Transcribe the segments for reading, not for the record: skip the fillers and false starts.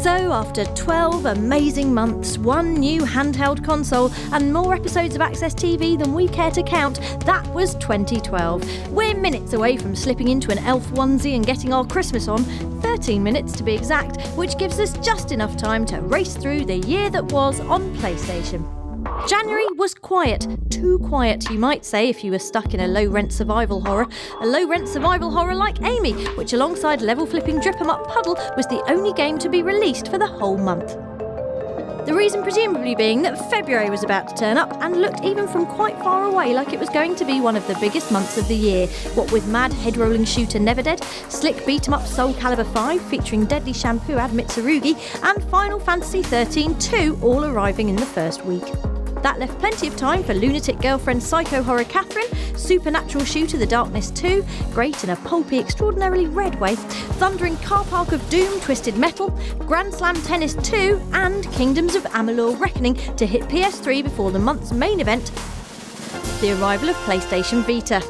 So after 12 amazing months, one new handheld console and more episodes of Access TV than we care to count, that was 2012. We're minutes away from slipping into an elf onesie and getting our Christmas on, 13 minutes to be exact, which gives us just enough time to race through the year that was on PlayStation. January was quiet, too quiet you might say if you were stuck in a low-rent survival horror. A low-rent survival horror like Amy, which alongside level-flipping Drip-em-up Puddle was the only game to be released for the whole month. The reason presumably being that February was about to turn up and looked even from quite far away like it was going to be one of the biggest months of the year, what with mad head-rolling shooter Never Dead, slick beat-em-up Soul Calibur 5 featuring Deadly Shampoo Ad Mitsurugi, and Final Fantasy 13-2 all arriving in the first week. That left plenty of time for Lunatic Girlfriend Psycho Horror Catherine, Supernatural Shooter The Darkness 2, great in a pulpy, extraordinarily red way, Thundering Car Park of Doom Twisted Metal, Grand Slam Tennis 2 and Kingdoms of Amalur Reckoning to hit PS3 before the month's main event, the arrival of PlayStation Vita.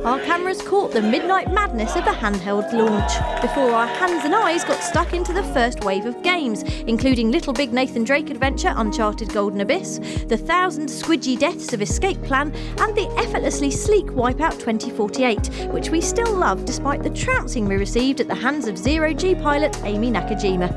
Our cameras caught the midnight madness of the handheld launch, before our hands and eyes got stuck into the first wave of games, including Little Big Nathan Drake Adventure Uncharted Golden Abyss, the 1,000 squidgy deaths of Escape Plan, and the effortlessly sleek Wipeout 2048, which we still love despite the trouncing we received at the hands of Zero-G pilot Amy Nakajima.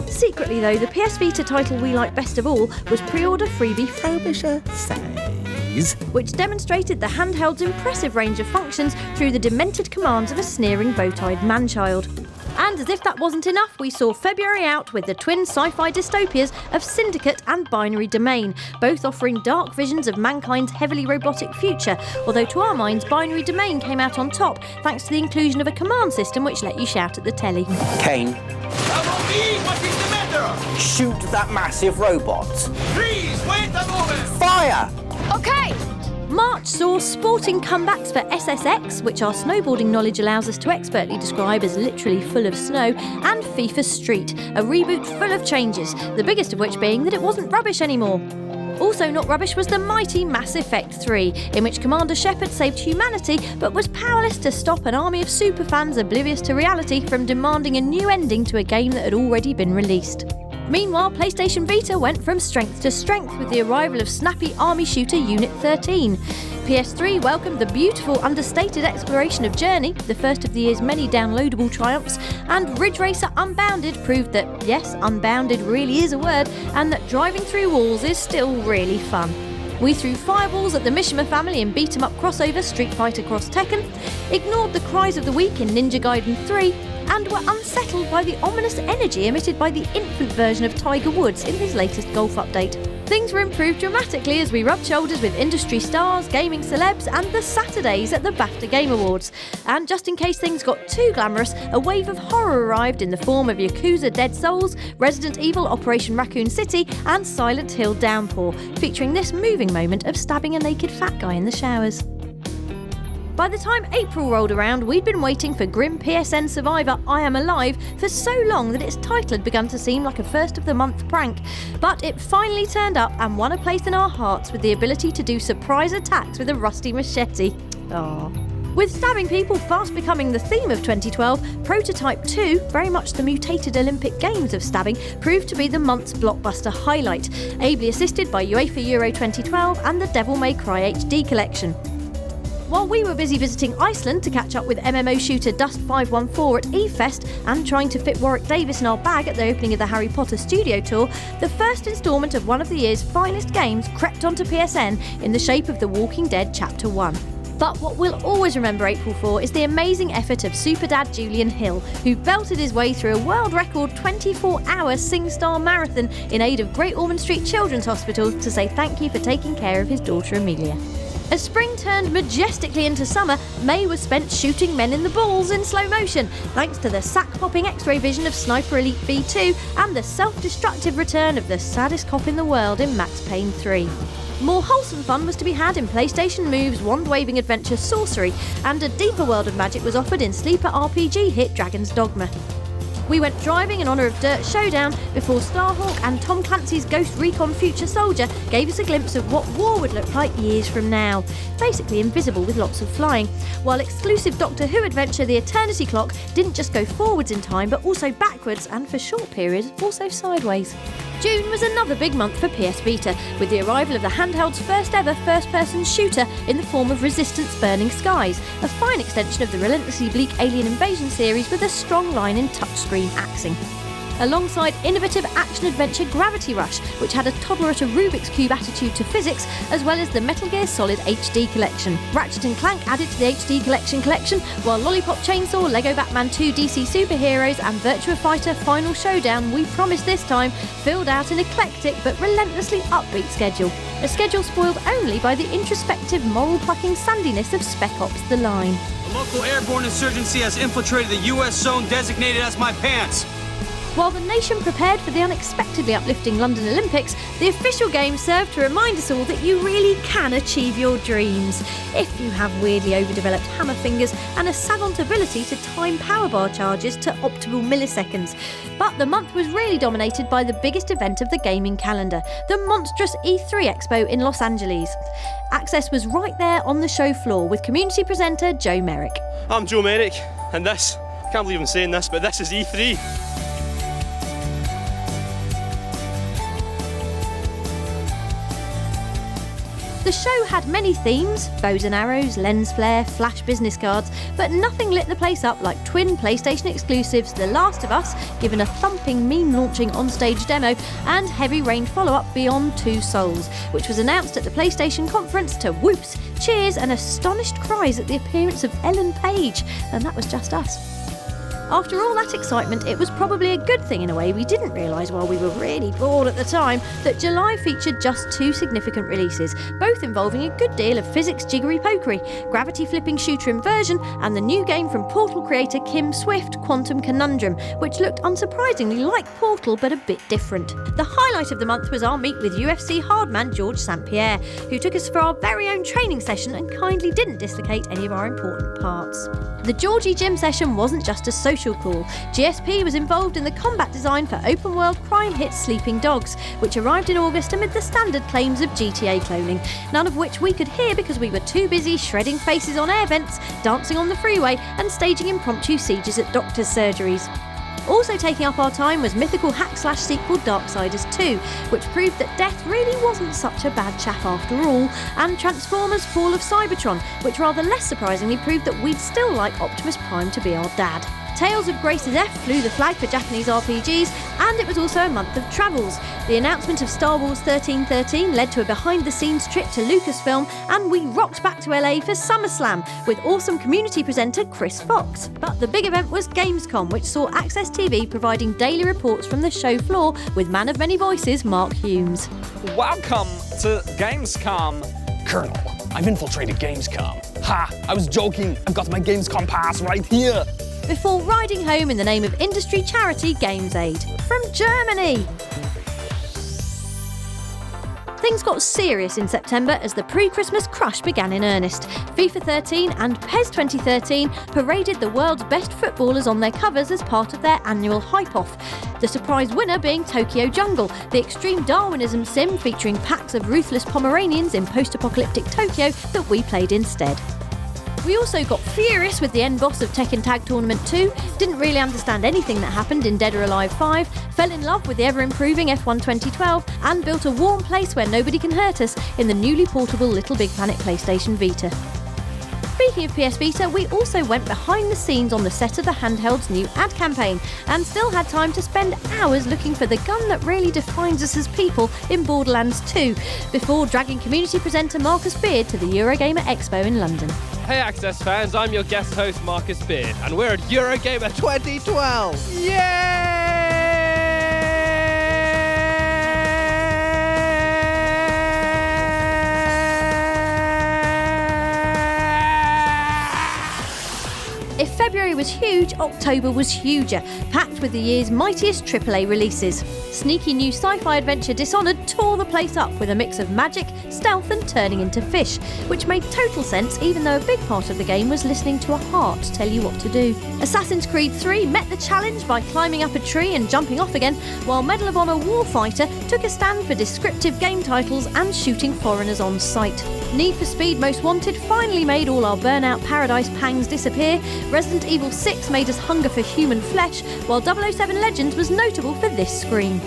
Secretly though, the PS Vita title we like best of all was pre-order freebie Frobisher Says, which demonstrated the handheld's impressive range of functions through the demented commands of a sneering bow-tied man-child. And as if that wasn't enough, we saw February out with the twin sci-fi dystopias of Syndicate and Binary Domain, both offering dark visions of mankind's heavily robotic future, although to our minds Binary Domain came out on top thanks to the inclusion of a command system which let you shout at the telly. Kane. What is the matter? Shoot that massive robot. Please, wait a moment! Fire! Okay! March saw sporting comebacks for SSX, which our snowboarding knowledge allows us to expertly describe as literally full of snow, and FIFA Street, a reboot full of changes, the biggest of which being that it wasn't rubbish anymore. Also not rubbish was the mighty Mass Effect 3, in which Commander Shepard saved humanity but was powerless to stop an army of superfans oblivious to reality from demanding a new ending to a game that had already been released. Meanwhile, PlayStation Vita went from strength to strength with the arrival of snappy army shooter Unit 13. PS3 welcomed the beautiful, understated exploration of Journey, the first of the year's many downloadable triumphs, and Ridge Racer Unbounded proved that, yes, unbounded really is a word, and that driving through walls is still really fun. We threw fireballs at the Mishima family in beat-em-up crossover Street Fighter Cross Tekken, ignored the cries of the week in Ninja Gaiden 3, and were unsettled by the ominous energy emitted by the infant version of Tiger Woods in his latest golf update. Things were improved dramatically as we rubbed shoulders with industry stars, gaming celebs, and the Saturdays at the BAFTA Game Awards. And just in case things got too glamorous, a wave of horror arrived in the form of Yakuza Dead Souls, Resident Evil Operation Raccoon City, and Silent Hill Downpour, featuring this moving moment of stabbing a naked fat guy in the showers. By the time April rolled around, we'd been waiting for grim PSN survivor I Am Alive for so long that its title had begun to seem like a first-of-the-month prank. But it finally turned up and won a place in our hearts with the ability to do surprise attacks with a rusty machete. Aww. With stabbing people fast becoming the theme of 2012, Prototype 2, very much the mutated Olympic Games of stabbing, proved to be the month's blockbuster highlight, ably assisted by UEFA Euro 2012 and the Devil May Cry HD collection. While we were busy visiting Iceland to catch up with MMO shooter Dust 514 at E-Fest and trying to fit Warwick Davis in our bag at the opening of the Harry Potter studio tour, the first instalment of one of the year's finest games crept onto PSN in the shape of The Walking Dead Chapter 1. But what we'll always remember April for is the amazing effort of Superdad Julian Hill, who belted his way through a world record 24-hour SingStar marathon in aid of Great Ormond Street Children's Hospital to say thank you for taking care of his daughter Amelia. As spring turned majestically into summer, May was spent shooting men in the balls in slow motion, thanks to the sack-popping X-ray vision of Sniper Elite V2 and the self-destructive return of the saddest cop in the world in Max Payne 3. More wholesome fun was to be had in PlayStation Move's wand-waving adventure Sorcery, and a deeper world of magic was offered in sleeper RPG hit Dragon's Dogma. We went driving in honour of Dirt Showdown before Starhawk and Tom Clancy's Ghost Recon Future Soldier gave us a glimpse of what war would look like years from now. Basically invisible with lots of flying. While exclusive Doctor Who adventure The Eternity Clock didn't just go forwards in time but also backwards and for short periods also sideways. June was another big month for PS Vita, with the arrival of the handheld's first ever first-person shooter in the form of Resistance Burning Skies, a fine extension of the relentlessly bleak Alien Invasion series with a strong line in touchscreen axing. Alongside innovative action-adventure Gravity Rush, which had a toddler at a Rubik's Cube attitude to physics, as well as the Metal Gear Solid HD Collection. Ratchet & Clank added to the HD Collection, while Lollipop Chainsaw, Lego Batman 2 DC Superheroes and Virtua Fighter Final Showdown, we promised this time, filled out an eclectic but relentlessly upbeat schedule. A schedule spoiled only by the introspective, moral-plucking sandiness of Spec Ops: The Line. The local airborne insurgency has infiltrated the U.S. zone designated as my pants. While the nation prepared for the unexpectedly uplifting London Olympics, the official game served to remind us all that you really can achieve your dreams if you have weirdly overdeveloped hammer fingers and a savant ability to time power bar charges to optimal milliseconds. But the month was really dominated by the biggest event of the gaming calendar, the monstrous E3 Expo in Los Angeles. Access was right there on the show floor with community presenter Joe Merrick. I'm Joe Merrick, and this, I can't believe I'm saying this, but this is E3. The show had many themes, bows and arrows, lens flare, flash business cards, but nothing lit the place up like twin PlayStation exclusives The Last of Us, given a thumping meme-launching on-stage demo, and Heavy Rain follow-up Beyond Two Souls, which was announced at the PlayStation conference to whoops, cheers and astonished cries at the appearance of Ellen Page, and that was just us. After all that excitement, it was probably a good thing in a way we didn't realise while we were really bored at the time that July featured just 2 significant releases, both involving a good deal of physics jiggery-pokery, gravity-flipping shooter Inversion and the new game from Portal creator Kim Swift, Quantum Conundrum, which looked unsurprisingly like Portal but a bit different. The highlight of the month was our meet with UFC hardman George St. Pierre, who took us for our very own training session and kindly didn't dislocate any of our important parts. The Georgie Gym session wasn't just a social call. GSP was involved in the combat design for open-world crime hit Sleeping Dogs, which arrived in August amid the standard claims of GTA cloning, none of which we could hear because we were too busy shredding faces on air vents, dancing on the freeway and staging impromptu sieges at doctors' surgeries. Also taking up our time was mythical hack-slash sequel Darksiders 2, which proved that death really wasn't such a bad chap after all, and Transformers Fall of Cybertron, which rather less surprisingly proved that we'd still like Optimus Prime to be our dad. Tales of Grace's F flew the flag for Japanese RPGs, and it was also a month of travels. The announcement of Star Wars 1313 led to a behind-the-scenes trip to Lucasfilm, and we rocked back to LA for SummerSlam with awesome community presenter Chris Fox. But the big event was Gamescom, which saw Access TV providing daily reports from the show floor with man of many voices Mark Humes. Welcome to Gamescom. Colonel, I've infiltrated Gamescom. Ha! I was joking. I've got my Gamescom pass right here. Before riding home in the name of industry charity Games Aid from Germany. Things got serious in September as the pre-Christmas crush began in earnest. FIFA 13 and PES 2013 paraded the world's best footballers on their covers as part of their annual hype-off. The surprise winner being Tokyo Jungle, the extreme Darwinism sim featuring packs of ruthless Pomeranians in post-apocalyptic Tokyo that we played instead. We also got furious with the end boss of Tekken Tag Tournament 2, didn't really understand anything that happened in Dead or Alive 5, fell in love with the ever-improving F1 2012, and built a warm place where nobody can hurt us in the newly portable Little Big Planet PlayStation Vita. Speaking of PS Vita, we also went behind the scenes on the set of the handheld's new ad campaign, and still had time to spend hours looking for the gun that really defines us as people in Borderlands 2, before dragging community presenter Marcus Beard to the Eurogamer Expo in London. Hey Access fans, I'm your guest host Marcus Beard, and we're at Eurogamer 2012! Yay! If February was huge, October was huger, packed with the year's mightiest AAA releases. Sneaky new sci-fi adventure Dishonored tore the place up with a mix of magic, stealth and turning into fish, which made total sense even though a big part of the game was listening to a heart tell you what to do. Assassin's Creed 3 met the challenge by climbing up a tree and jumping off again, while Medal of Honor Warfighter took a stand for descriptive game titles and shooting foreigners on sight. Need for Speed Most Wanted finally made all our Burnout Paradise pangs disappear. Resident Evil 6 made us hunger for human flesh, while 007 Legends was notable for this scream.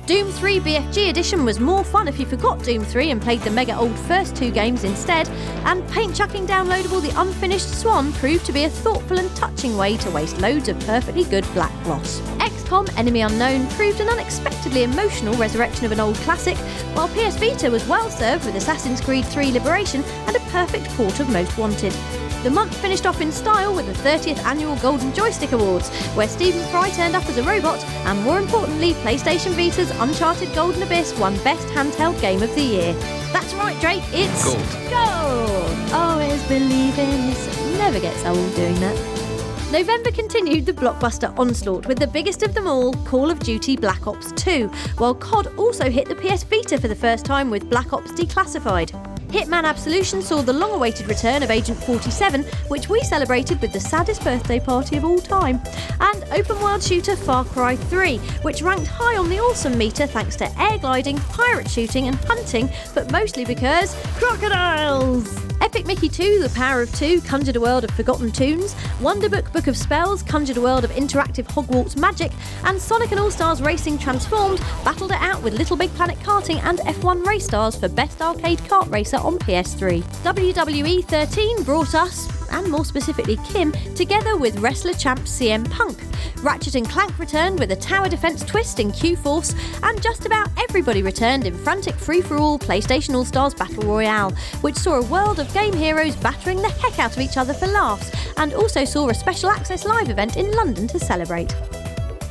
Doom 3 BFG Edition was more fun if you forgot Doom 3 and played the mega old first two games instead, and paint-chucking downloadable The Unfinished Swan proved to be a thoughtful and touching way to waste loads of perfectly good black gloss. XCOM Enemy Unknown proved an unexpectedly emotional resurrection of an old classic, while PS Vita was well served with Assassin's Creed 3 Liberation and a perfect port of Most Wanted. The month finished off in style with the 30th Annual Golden Joystick Awards, where Stephen Fry turned up as a robot, and more importantly, PlayStation Vita's Uncharted Golden Abyss won Best Handheld Game of the Year. That's right, Drake, it's gold! Always believing this never gets old doing that. November continued the blockbuster onslaught with the biggest of them all, Call of Duty Black Ops 2, while COD also hit the PS Vita for the first time with Black Ops Declassified. Hitman Absolution saw the long-awaited return of Agent 47, which we celebrated with the saddest birthday party of all time, and open-world shooter Far Cry 3, which ranked high on the awesome meter thanks to air gliding, pirate shooting and hunting, but mostly because crocodiles! Epic Mickey 2, The Power of Two, conjured a world of forgotten tunes, Wonderbook Book of Spells conjured a world of interactive Hogwarts magic, and Sonic and All-Stars Racing Transformed battled it out with Little Big Planet Karting and F1 Race Stars for Best Arcade Kart Racer on PS3. WWE 13 brought us, and more specifically Kim, together with wrestler champ CM Punk. Ratchet & Clank returned with a tower defense twist in Q-Force, and just about everybody returned in frantic free-for-all PlayStation All-Stars Battle Royale, which saw a world of game heroes battering the heck out of each other for laughs, and also saw a special access live event in London to celebrate.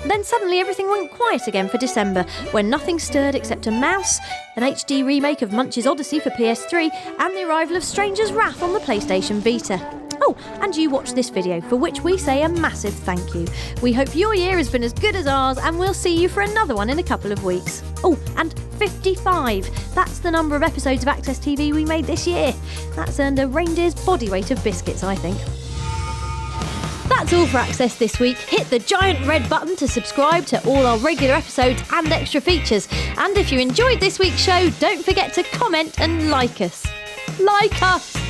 Then suddenly everything went quiet again for December, when nothing stirred except a mouse, an HD remake of Munch's Odyssey for PS3, and the arrival of Stranger's Wrath on the PlayStation Vita. Oh, and you watched this video, for which we say a massive thank you. We hope your year has been as good as ours, and we'll see you for another one in a couple of weeks. Oh, and 55. That's the number of episodes of Access TV we made this year. That's earned a reindeer's body weight of biscuits, I think. That's all for Access this week. Hit the giant red button to subscribe to all our regular episodes and extra features. And if you enjoyed this week's show, don't forget to comment and like us. Like us!